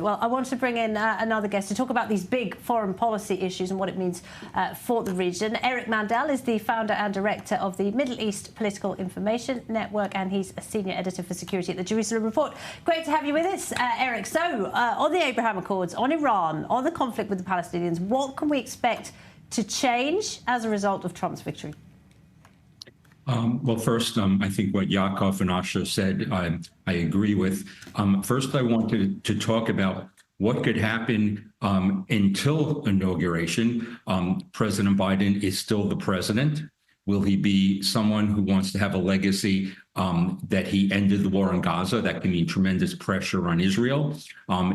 Well, I want to bring in another guest to talk about these big foreign policy issues and what it means for the region. Eric Mandel is the founder and director of the Middle East Political Information Network, and he's a senior editor for security at the Jerusalem Report. Great to have you with us, Eric. So, on the Abraham Accords, on Iran, on the conflict with the Palestinians, what can we expect to change as a result of Trump's victory? Well, first, I think what Yaakov and Asher said, I agree with. First, I wanted to talk about what could happen until inauguration. President Biden is still the president. Will he be someone who wants to have a legacy that he ended the war in Gaza? That can mean tremendous pressure on Israel.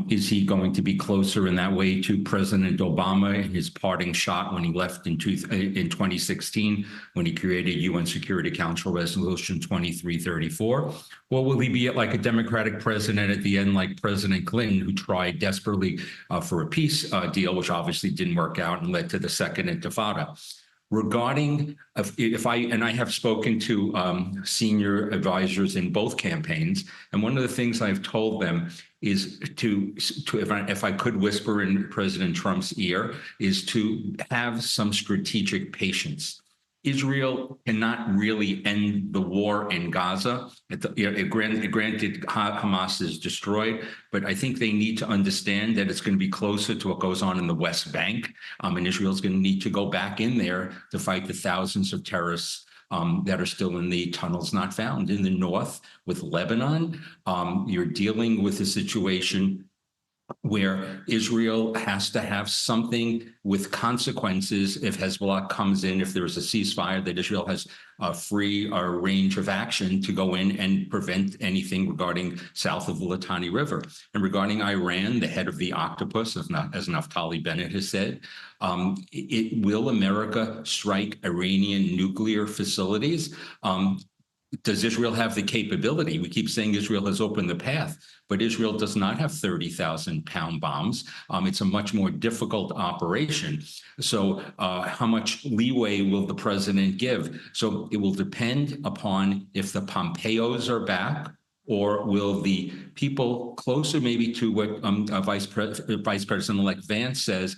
Is he going to be closer in that way to President Obama in his parting shot when he left in 2016, when he created UN Security Council Resolution 2334? Or will he be like a Democratic president at the end, like President Clinton, who tried desperately for a peace deal, which obviously didn't work out and led to the Second Intifada? Regarding I have spoken to senior advisors in both campaigns, and one of the things I've told them is if I could whisper in President Trump's ear, is to have some strategic patience. Israel cannot really end the war in Gaza. Granted, Hamas is destroyed, but I think they need to understand that it's going to be closer to what goes on in the West Bank, and Israel's going to need to go back in there to fight the thousands of terrorists that are still in the tunnels not found. In the north, with Lebanon, you're dealing with a situation where Israel has to have something with consequences if Hezbollah comes in, if there is a ceasefire, that Israel has a free range of action to go in and prevent anything regarding south of the Litani River. And regarding Iran, the head of the octopus, as Naftali Bennett has said, will America strike Iranian nuclear facilities? Does Israel have the capability? We keep saying Israel has opened the path, but Israel does not have 30,000-pound bombs. It's a much more difficult operation. So how much leeway will the president give? So it will depend upon if the Pompeos are back, or will the people closer maybe to what Vice President-elect Vance says,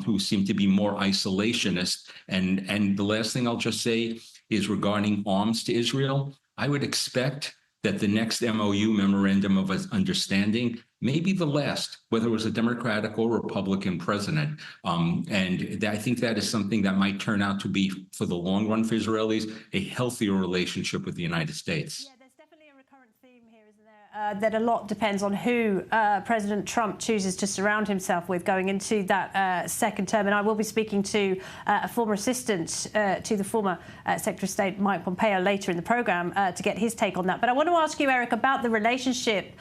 who seem to be more isolationist. And the last thing I'll just say is regarding arms to Israel. I would expect that the next MOU, Memorandum of Understanding, may be the last, whether it was a Democratic or Republican president. And I think that is something that might turn out to be, for the long run for Israelis, a healthier relationship with the United States. Yeah, there's definitely a recurrent theme here, isn't there? That a lot depends on who President Trump chooses to surround himself with going into that second term. And I will be speaking to a former assistant to the former Secretary of State, Mike Pompeo, later in the program to get his take on that. But I want to ask you, Eric, about the relationship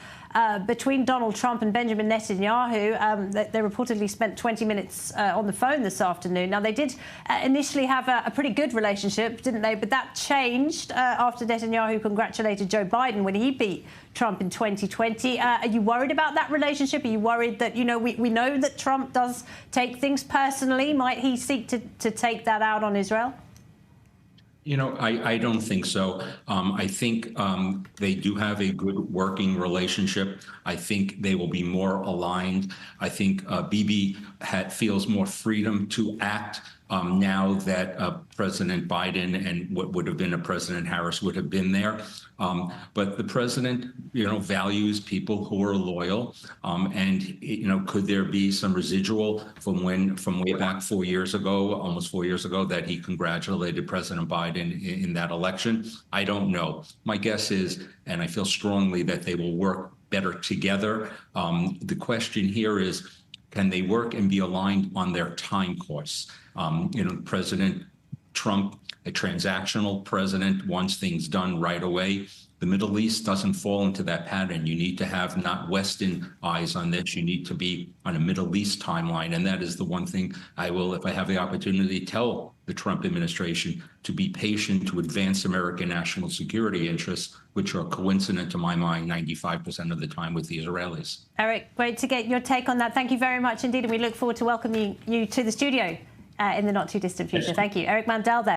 between Donald Trump and Benjamin Netanyahu. They reportedly spent 20 minutes on the phone this afternoon. Now, they did initially have a pretty good relationship, didn't they? But that changed after Netanyahu congratulated Joe Biden when he beat Trump in 2020. Are you worried about that relationship? Are you worried that, you know, we know that Trump does take things personally? Might he seek to take that out on Israel? You know, I don't think so. I think they do have a good working relationship. I think they will be more aligned. I think Bibi feels more freedom to act now that President Biden and what would have been a President Harris would have been there. But the president, you know, values people who are loyal. And, you know, could there be some residual from way back 4 years ago, almost 4 years ago, that he congratulated President Biden in that election? I don't know. My guess is, and I feel strongly that they will work better together. The question here is, can they work and be aligned on their time course? You know, President Trump, a transactional president, wants things done right away. The Middle East doesn't fall into that pattern. You need to have not Western eyes on this. You need to be on a Middle East timeline. And that is the one thing I will, if I have the opportunity, tell the Trump administration to be patient, to advance American national security interests, which are coincident, to my mind, 95% of the time with the Israelis. Eric, great to get your take on that. Thank you very much indeed. And we look forward to welcoming you to the studio in the not too distant future. Thank you. Eric Mandel there.